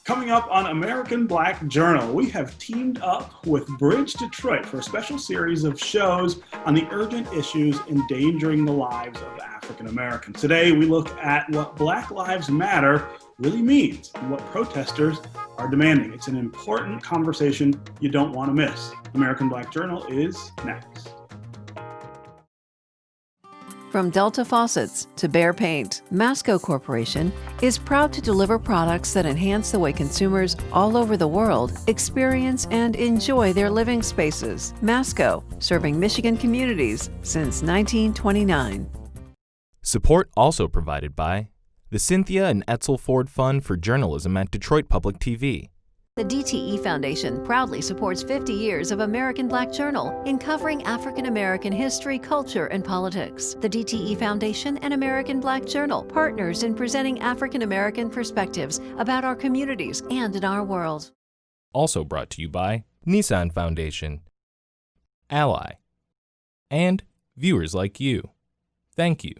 Coming up on American Black Journal, we have teamed up with Bridge Detroit for a special series of shows on the urgent issues endangering the lives of African Americans. Today, we look at what Black Lives Matter really means and what protesters are demanding. It's an important conversation you don't want to miss. American Black Journal is next. From Delta Faucets to Behr Paint, Masco Corporation is proud to deliver products that enhance the way consumers all over the world experience and enjoy their living spaces. Masco, serving Michigan communities since 1929. Support also provided by the Cynthia and Etzel Ford Fund for Journalism at Detroit Public TV. The DTE Foundation proudly supports 50 years of American Black Journal in covering African American history, culture, and politics. The DTE Foundation and American Black Journal, partners in presenting African American perspectives about our communities and in our world. Also brought to you by Nissan Foundation, Ally, and viewers like you. Thank you.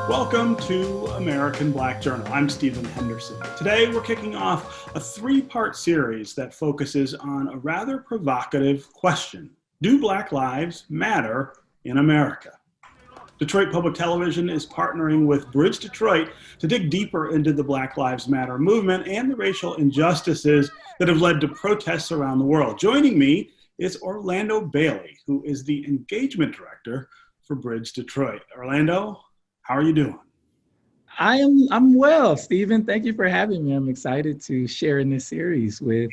Welcome to American Black Journal. I'm Stephen Henderson. Today we're kicking off a three-part series that focuses on a rather provocative question. Do Black lives matter in America? Detroit Public Television is partnering with Bridge Detroit to dig deeper into the Black Lives Matter movement and the racial injustices that have led to protests around the world. Joining me is Orlando Bailey, who is the engagement director for Bridge Detroit. Orlando, how are you doing? I'm well, Stephen. Thank you for having me. I'm excited to share in this series with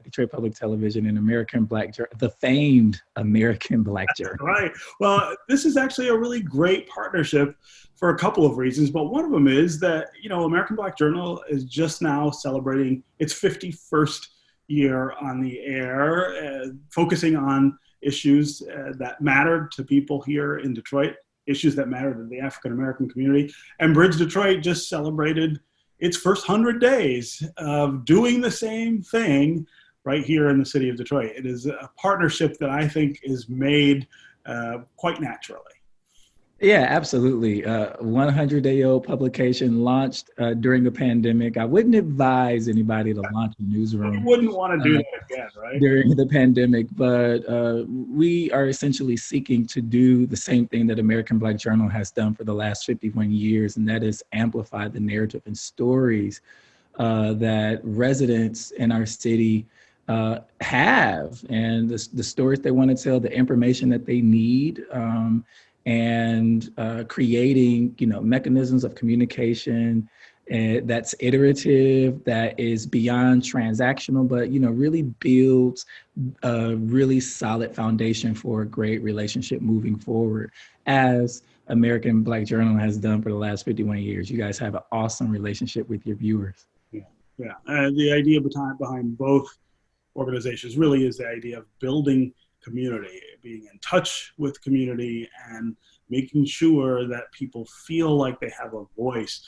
Detroit Public Television and American Black Journal, the famed American Black Journal. Right. Well, this is actually a really great partnership for a couple of reasons, but one of them is that, American Black Journal is just now celebrating its 51st year on the air, focusing on issues that matter to people here in Detroit, issues that matter to the African American community. And Bridge Detroit just celebrated its first 100 days of doing the same thing right here in the city of Detroit. It is a partnership that I think is made quite naturally. Yeah, absolutely. 100-day-old publication launched during the pandemic. I wouldn't advise anybody to launch a newsroom. You wouldn't want to do that again, right? During the pandemic, but we are essentially seeking to do the same thing that American Black Journal has done for the last 51 years, and that is amplify the narrative and stories that residents in our city have, and the stories they want to tell, the information that they need, and creating, mechanisms of communication that's iterative, that is beyond transactional, but, really builds a really solid foundation for a great relationship moving forward, as American Black Journal has done for the last 51 years. You guys have an awesome relationship with your viewers. Yeah. The idea behind both organizations really is the idea of building community, being in touch with community, and making sure that people feel like they have a voice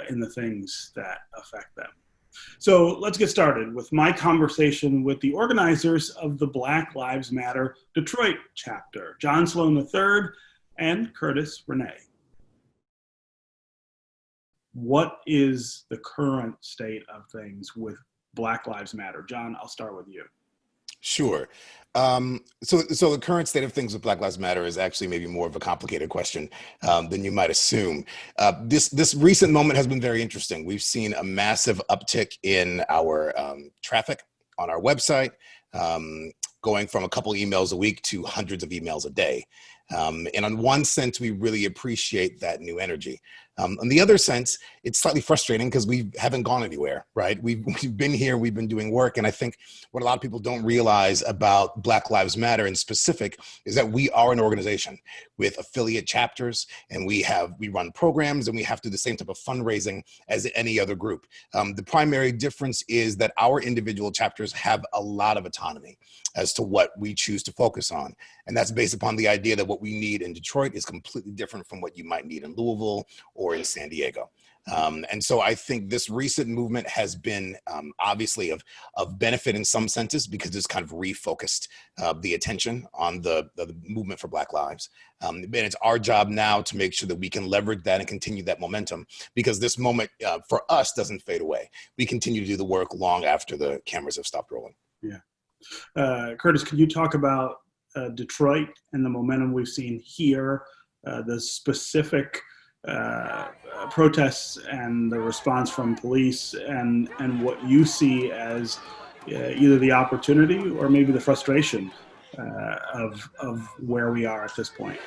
in the things that affect them. So let's get started with my conversation with the organizers of the Black Lives Matter Detroit chapter, John Sloan III and Curtis Renee. What is the current state of things with Black Lives Matter? John, I'll start with you. Sure. So the current state of things with Black Lives Matter is actually maybe more of a complicated question than you might assume. This recent moment has been very interesting. We've seen a massive uptick in our traffic on our website. going from a couple emails a week to hundreds of emails a day. And in one sense, we really appreciate that new energy. On the other sense, it's slightly frustrating because we haven't gone anywhere, right? We've been here, we've been doing work. And I think what a lot of people don't realize about Black Lives Matter in specific is that we are an organization with affiliate chapters, and we run programs, and we have to do the same type of fundraising as any other group. The primary difference is that our individual chapters have a lot of autonomy as to what we choose to focus on. And that's based upon the idea that what we need in Detroit is completely different from what you might need in Louisville or in San Diego. And so I think this recent movement has been obviously of benefit in some senses because it's kind of refocused the attention on the movement for Black lives. And it's our job now to make sure that we can leverage that and continue that momentum, because this moment for us doesn't fade away. We continue to do the work long after the cameras have stopped rolling. Yeah. Curtis, can you talk about Detroit and the momentum we've seen here, the specific protests and the response from police, and what you see as either the opportunity or maybe the frustration of where we are at this point?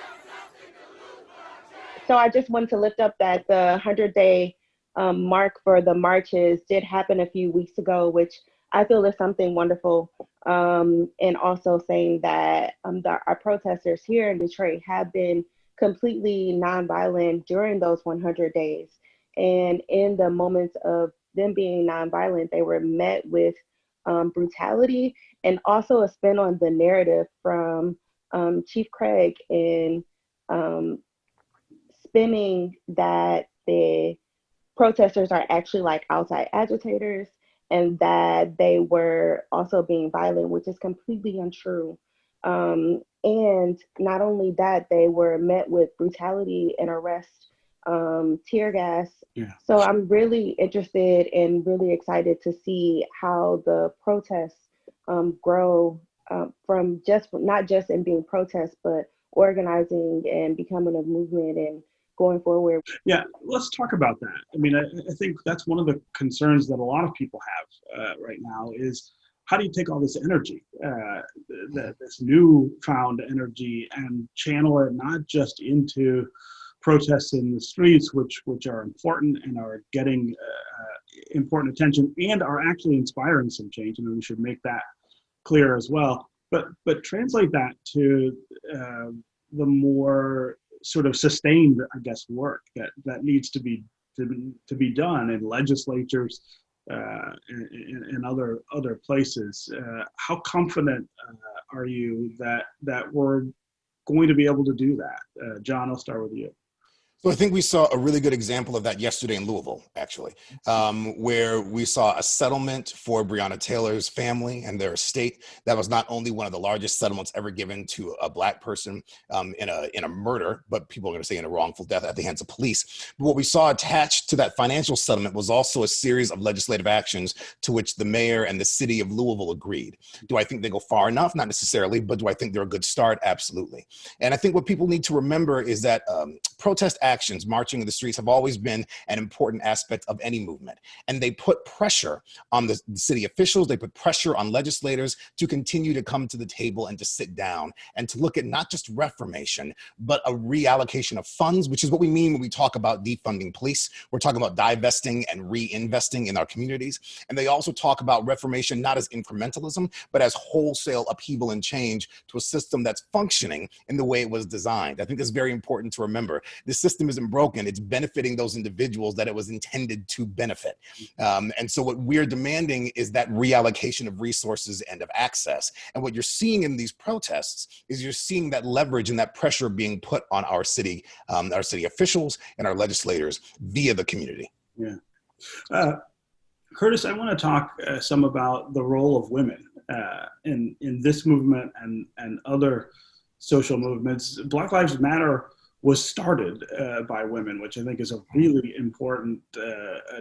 So I just wanted to lift up that the 100-day mark for the marches did happen a few weeks ago, which I feel is something wonderful. And also saying that our protesters here in Detroit have been completely nonviolent during those 100 days. And in the moments of them being nonviolent, they were met with brutality and also a spin on the narrative from Chief Craig in spinning that the protesters are actually like outside agitators and that they were also being violent, which is completely untrue. And not only that, they were met with brutality and arrest, tear gas. Yeah. So I'm really interested and really excited to see how the protests grow from not just in being protests, but organizing and becoming a movement and going forward. Yeah, let's talk about that. I mean, I think that's one of the concerns that a lot of people have right now is, how do you take all this energy, this newfound energy, and channel it not just into protests in the streets, which are important and are getting important attention and are actually inspiring some change, and we should make that clear as well. But translate that to the more sort of sustained, I guess, work that needs to be done in legislatures and other places. How confident are you that we're going to be able to do that? John, I'll start with you. So I think we saw a really good example of that yesterday in Louisville, actually, where we saw a settlement for Breonna Taylor's family and their estate. That was not only one of the largest settlements ever given to a Black person in a murder, but people are going to say in a wrongful death at the hands of police. But what we saw attached to that financial settlement was also a series of legislative actions to which the mayor and the city of Louisville agreed. Do I think they go far enough? Not necessarily, but do I think they're a good start? Absolutely. And I think what people need to remember is that protest actions, marching in the streets, have always been an important aspect of any movement. And they put pressure on the city officials, they put pressure on legislators to continue to come to the table and to sit down and to look at not just reformation, but a reallocation of funds, which is what we mean when we talk about defunding police. We're talking about divesting and reinvesting in our communities. And they also talk about reformation not as incrementalism, but as wholesale upheaval and change to a system that's functioning in the way it was designed. I think that's very important to remember. This system isn't broken. It's benefiting those individuals that it was intended to benefit. And so what we're demanding is that reallocation of resources and of access. And what you're seeing in these protests is you're seeing that leverage and that pressure being put on our city officials and our legislators via the community. Yeah. Curtis, I want to talk some about the role of women in this movement and other social movements. Black Lives Matter was started by women, which I think is a really important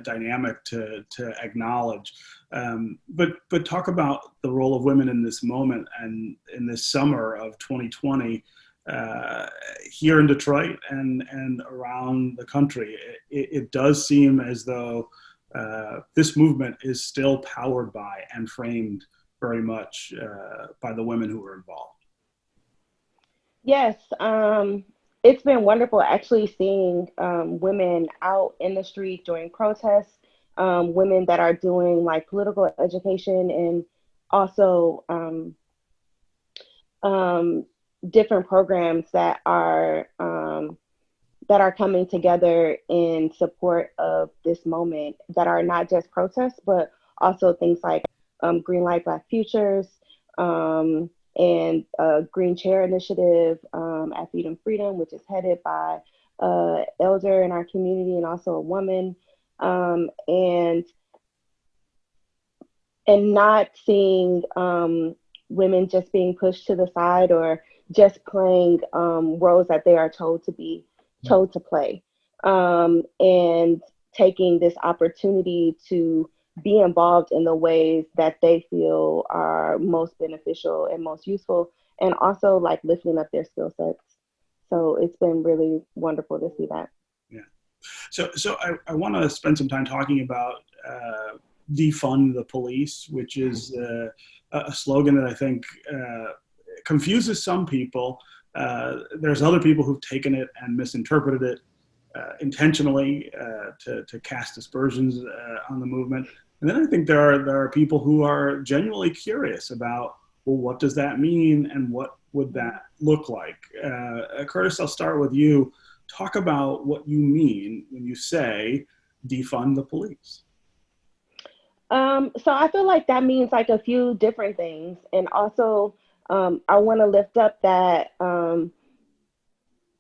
dynamic to acknowledge. But talk about the role of women in this moment and in this summer of 2020 here in Detroit and around the country. It does seem as though this movement is still powered by and framed very much by the women who were involved. Yes, it's been wonderful actually seeing women out in the street during protests, women that are doing like political education and also um, different programs that are coming together in support of this moment that are not just protests, but also things like Green Light Black Futures and Green Chair Initiative at Feed and Freedom, which is headed by elder in our community and also a woman. And not seeing women just being pushed to the side or just playing roles that they are told to play, and taking this opportunity to be involved in the ways that they feel are most beneficial and most useful, and also like lifting up their skill sets. So it's been really wonderful to see that. Yeah. So I want to spend some time talking about defund the police, which is a slogan that I think confuses some people. There's other people who've taken it and misinterpreted it intentionally to cast aspersions on the movement. And then I think there are people who are genuinely curious about, well, what does that mean and what would that look like? Curtis, I'll start with you. Talk about what you mean when you say defund the police. So I feel like that means like a few different things. And also, I want to lift up that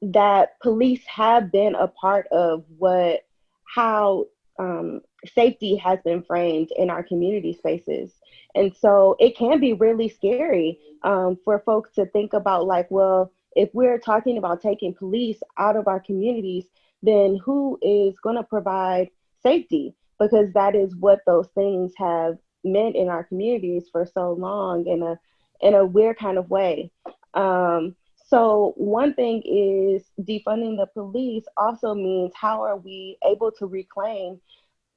that police have been a part of how safety has been framed in our community spaces. And so it can be really scary for folks to think about like, well, if we're talking about taking police out of our communities, then who is going to provide safety? Because that is what those things have meant in our communities for so long in a weird kind of way. So one thing is defunding the police also means how are we able to reclaim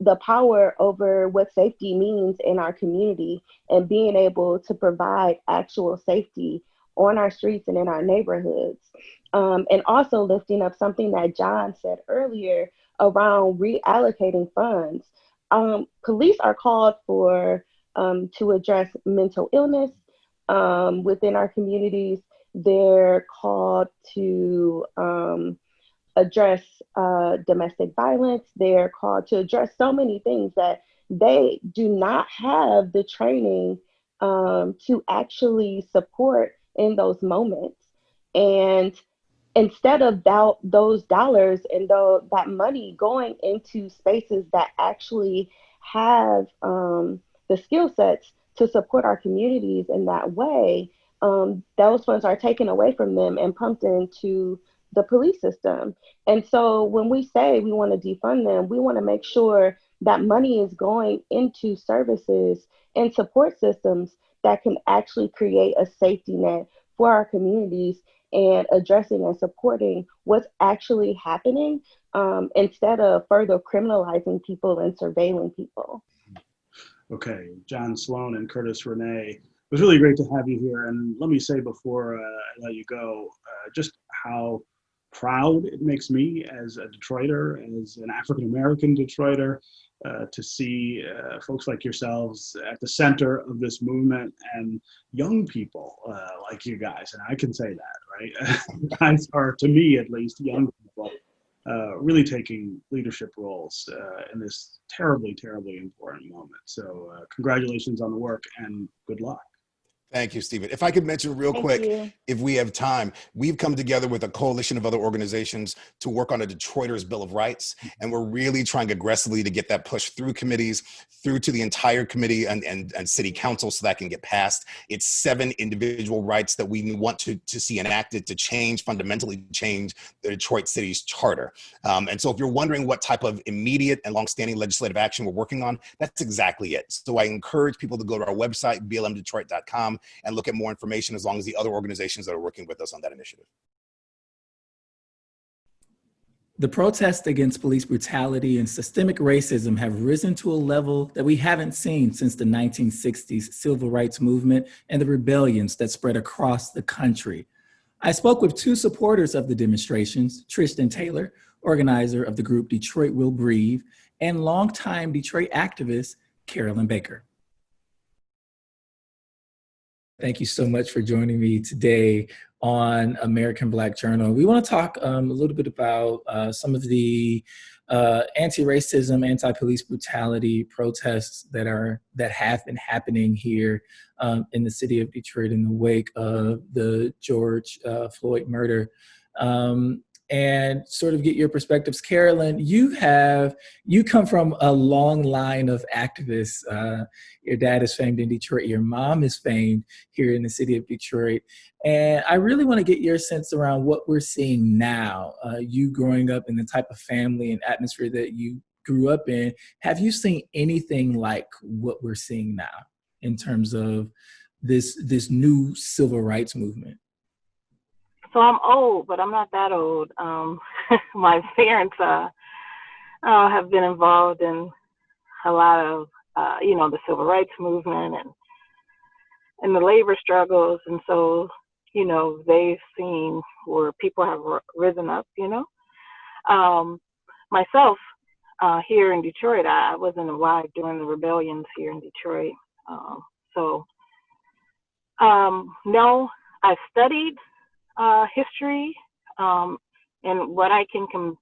the power over what safety means in our community and being able to provide actual safety on our streets and in our neighborhoods. And also lifting up something that John said earlier around reallocating funds. Police are called for to address mental illness within our communities. They're called to address domestic violence. They're called to address so many things that they do not have the training to actually support in those moments. And instead of those dollars and that money going into spaces that actually have the skill sets to support our communities in that way, those funds are taken away from them and pumped into the police system. And so when we say we want to defund them, we want to make sure that money is going into services and support systems that can actually create a safety net for our communities and addressing and supporting what's actually happening instead of further criminalizing people and surveilling people. Okay, John Sloan and Curtis Renee, it was really great to have you here. And let me say before I let you go, just how proud it makes me as a Detroiter, as an African-American Detroiter, to see folks like yourselves at the center of this movement and young people like you guys. And I can say that, right? You guys are, to me at least, young people really taking leadership roles in this terribly, terribly important moment. So congratulations on the work and good luck. Thank you, Stephen. If I could mention real quick, if we have time, we've come together with a coalition of other organizations to work on a Detroiters Bill of Rights. And we're really trying aggressively to get that pushed through committees, through to the entire committee and city council so that can get passed. It's 7 individual rights that we want to see enacted to change, fundamentally change the Detroit city's charter. And so if you're wondering what type of immediate and longstanding legislative action we're working on, that's exactly it. So I encourage people to go to our website, blmdetroit.com, and look at more information as long as the other organizations that are working with us on that initiative. The protests against police brutality and systemic racism have risen to a level that we haven't seen since the 1960s civil rights movement and the rebellions that spread across the country. I spoke with two supporters of the demonstrations, Tristan Taylor, organizer of the group Detroit Will Breathe, and longtime Detroit activist, Carolyn Baker. Thank you so much for joining me today on American Black Journal. We want to talk a little bit about some of the anti-racism, anti-police brutality protests that have been happening here in the city of Detroit in the wake of the George Floyd murder. And sort of get your perspectives. Carolyn, you come from a long line of activists. Your dad is famed in Detroit. Your mom is famed here in the city of Detroit. And I really want to get your sense around what we're seeing now. You growing up in the type of family and atmosphere that you grew up in, have you seen anything like what we're seeing now in terms of this new civil rights movement? So I'm old, but I'm not that old. My parents have been involved in a lot of, the civil rights movement and the labor struggles. And so, they've seen where people have risen up, Myself, here in Detroit, I wasn't alive during the rebellions here in Detroit. No, I studied history, and what I can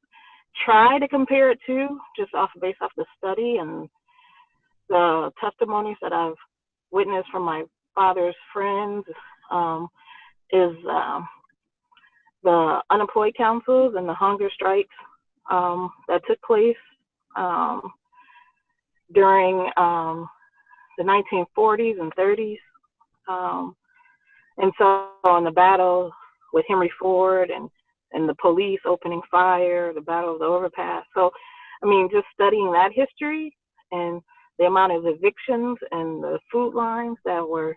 try to compare it to, just based off the study and the testimonies that I've witnessed from my father's friends, is the unemployed councils and the hunger strikes that took place during the 1940s and 30s. And so on the battle with Henry Ford and the police opening fire, the Battle of the Overpass. So, just studying that history and the amount of evictions and the food lines that were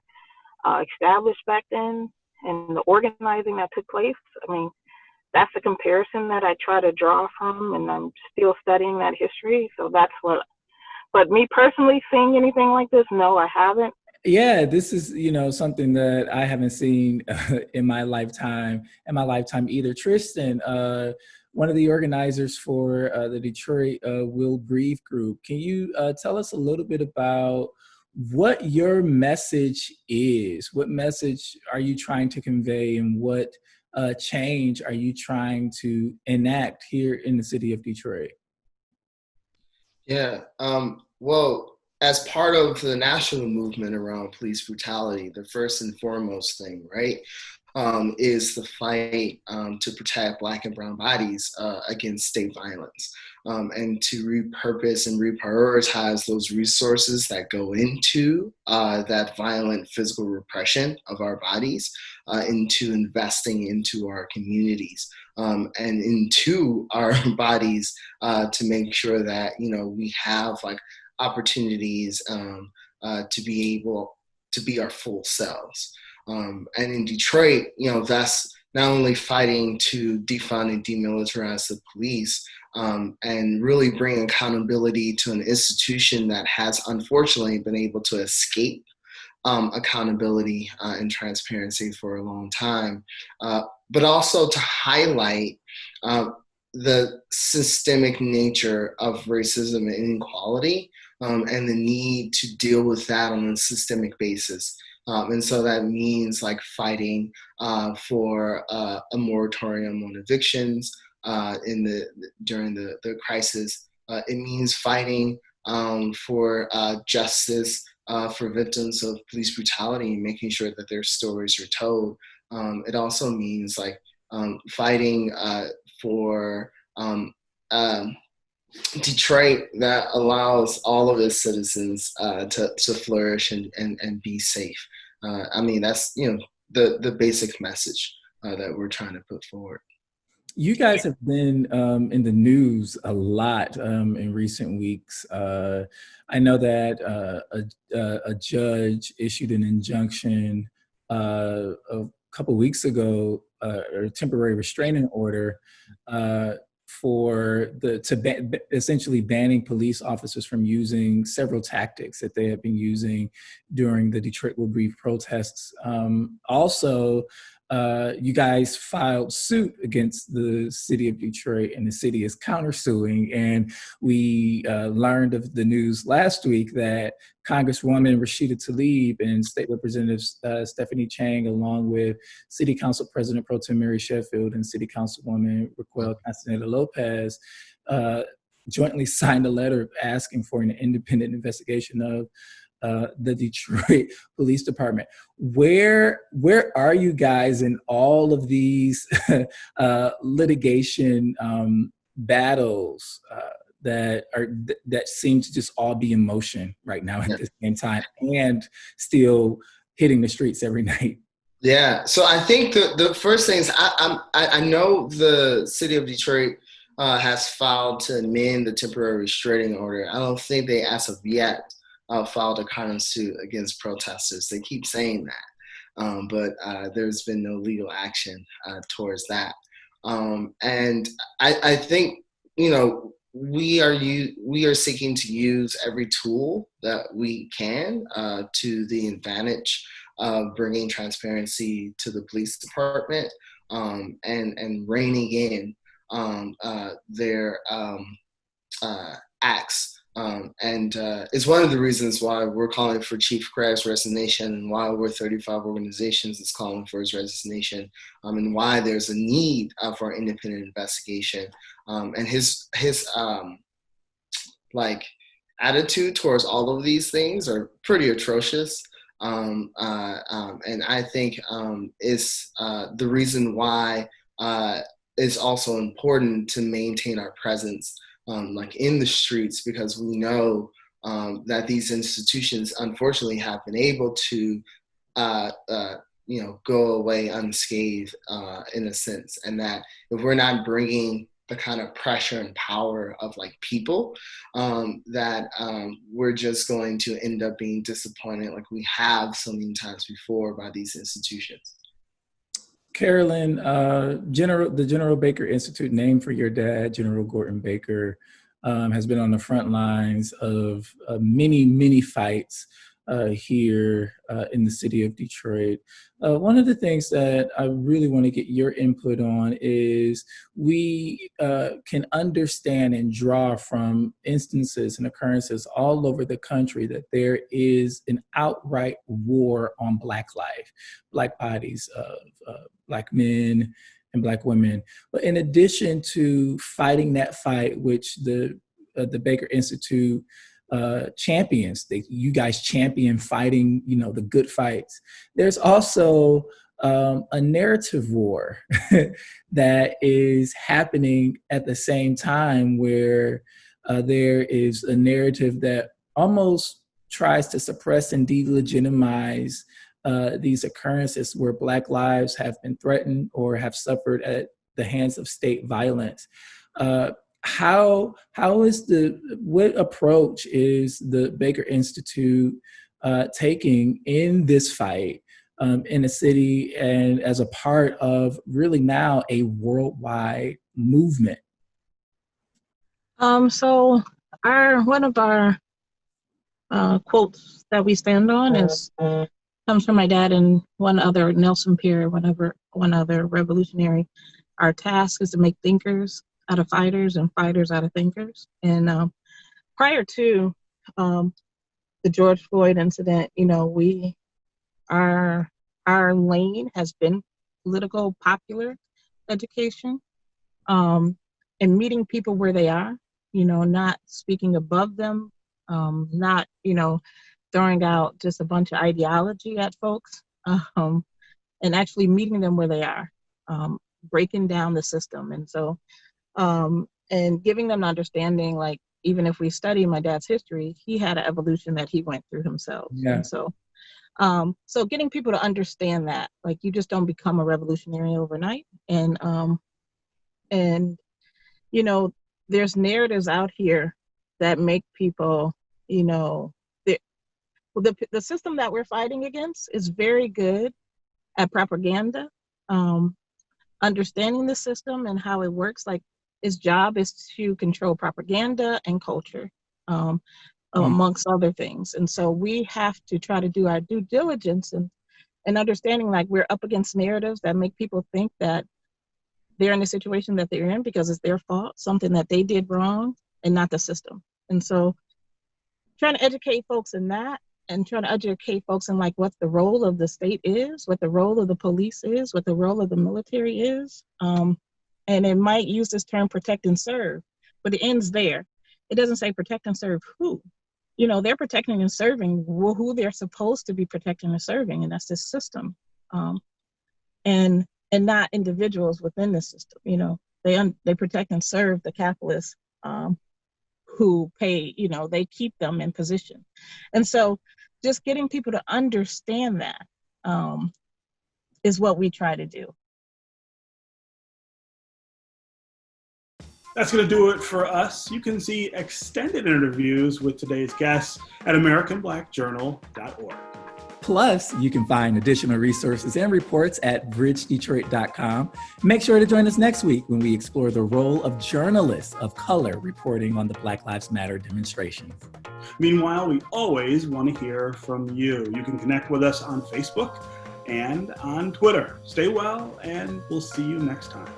established back then and the organizing that took place, that's the comparison that I try to draw from, and I'm still studying that history. So that's but me personally seeing anything like this, no, I haven't. Yeah, this is, something that I haven't seen in my lifetime either. Tristan, one of the organizers for the Detroit Will Breathe group, can you tell us a little bit about what your message is? What message are you trying to convey, and what change are you trying to enact here in the city of Detroit? Yeah, well, as part of the national movement around police brutality, the first and foremost thing, right, is the fight to protect Black and brown bodies against state violence, and to repurpose and reprioritize those resources that go into that violent physical repression of our bodies, into investing into our communities, and into our bodies, to make sure that, we have opportunities to be able to be our full selves. And in Detroit, that's not only fighting to defund and demilitarize the police, and really bring accountability to an institution that has unfortunately been able to escape accountability and transparency for a long time, but also to highlight the systemic nature of racism and inequality, and the need to deal with that on a systemic basis. And so that means fighting for a moratorium on evictions during the crisis. It means fighting for justice for victims of police brutality and making sure that their stories are told. It also means fighting for Detroit that allows all of its citizens to flourish and be safe. That's the basic message that we're trying to put forward. You guys have been in the news a lot in recent weeks. I know that a judge issued an injunction a couple weeks ago, or a temporary restraining order for essentially banning police officers from using several tactics that they have been using during the Detroit Will Breathe protests. Also, you guys filed suit against the city of Detroit, and the city is countersuing. And we learned of the news last week that Congresswoman Rashida Tlaib and State Representative Stephanie Chang, along with City Council President Pro Tem Mary Sheffield and City Councilwoman Raquel Castaneda Lopez, jointly signed a letter asking for an independent investigation of the Detroit Police Department. Where are you guys in all of these litigation battles that seem to just all be in motion right now at the same time, and still hitting the streets every night? Yeah, so I think the first thing is I know the city of Detroit has filed to amend the temporary restraining order. I don't think they, as of yet, filed a countersuit against protesters. They keep saying that, but there's been no legal action towards that. And I think, we are seeking to use every tool that we can to the advantage of bringing transparency to the police department, and reining in their acts. And it's one of the reasons why we're calling for Chief Craig's resignation, and why over 35 organizations is calling for his resignation, and why there's a need for an independent investigation. And his attitude towards all of these things are pretty atrocious. And I think it's the reason why it's also important to maintain our presence in the streets, because we know that these institutions unfortunately have been able to go away unscathed in a sense, and that if we're not bringing the kind of pressure and power of people, that we're just going to end up being disappointed, like we have so many times before, by these institutions. Carolyn, the General Baker Institute, named for your dad, General Gordon Baker, has been on the front lines of many, many fights here in the city of Detroit. One of the things that I really want to get your input on is we can understand and draw from instances and occurrences all over the country that there is an outright war on Black life, Black bodies of Black men and Black women. But in addition to fighting that fight, which the Baker Institute champions, you guys champion fighting, the good fights, there's also a narrative war that is happening at the same time, where there is a narrative that almost tries to suppress and delegitimize these occurrences where Black lives have been threatened or have suffered at the hands of state violence. What approach is the Baker Institute taking in this fight in a city, and as a part of really now a worldwide movement? So one of our quotes that we stand on comes from my dad and one other, Nelson Pierre, one other revolutionary. Our task is to make thinkers out of fighters and fighters out of thinkers. And prior to the George Floyd incident, our lane has been political popular education, and meeting people where they are, not speaking above them, not, throwing out just a bunch of ideology at folks, and actually meeting them where they are, breaking down the system. And so, and giving them an understanding, even if we study my dad's history, he had an evolution that he went through himself. Yeah. And so, so getting people to understand that, you just don't become a revolutionary overnight. And there's narratives out here that make people, the system that we're fighting against is very good at propaganda, understanding the system and how it works. Its job is to control propaganda and culture, amongst other things. And so we have to try to do our due diligence and understanding like we're up against narratives that make people think that they're in the situation that they're in because it's their fault, something that they did wrong and not the system. And so trying to educate folks in that and trying to educate folks in like what the role of the state is, what the role of the police is, what the role of the military is. And it might use this term protect and serve, but it ends there. It doesn't say protect and serve who. You know, they're protecting and serving who they're supposed to be protecting and serving, and that's the system. And not individuals within the system. You know, they protect and serve the capitalists who pay, you know, they keep them in position. And so just getting people to understand that is what we try to do. That's going to do it for us. You can see extended interviews with today's guests at AmericanBlackJournal.org. Plus, you can find additional resources and reports at bridgedetroit.com. Make sure to join us next week when we explore the role of journalists of color reporting on the Black Lives Matter demonstrations. Meanwhile, we always want to hear from you. You can connect with us on Facebook and on Twitter. Stay well, and we'll see you next time.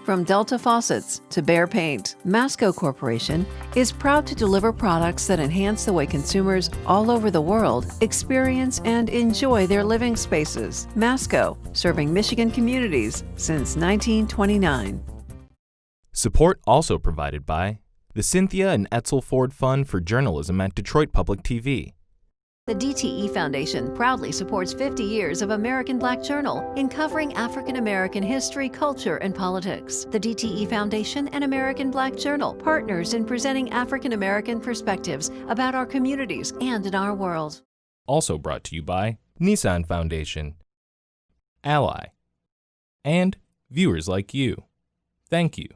From Delta Faucets to Behr Paint, Masco Corporation is proud to deliver products that enhance the way consumers all over the world experience and enjoy their living spaces. Masco, serving Michigan communities since 1929. Support also provided by the Cynthia and Etzel Ford Fund for Journalism at Detroit Public TV. The DTE Foundation proudly supports 50 years of American Black Journal in covering African American history, culture, and politics. The DTE Foundation and American Black Journal, partners in presenting African American perspectives about our communities and in our world. Also brought to you by Nissan Foundation, Ally, and viewers like you. Thank you.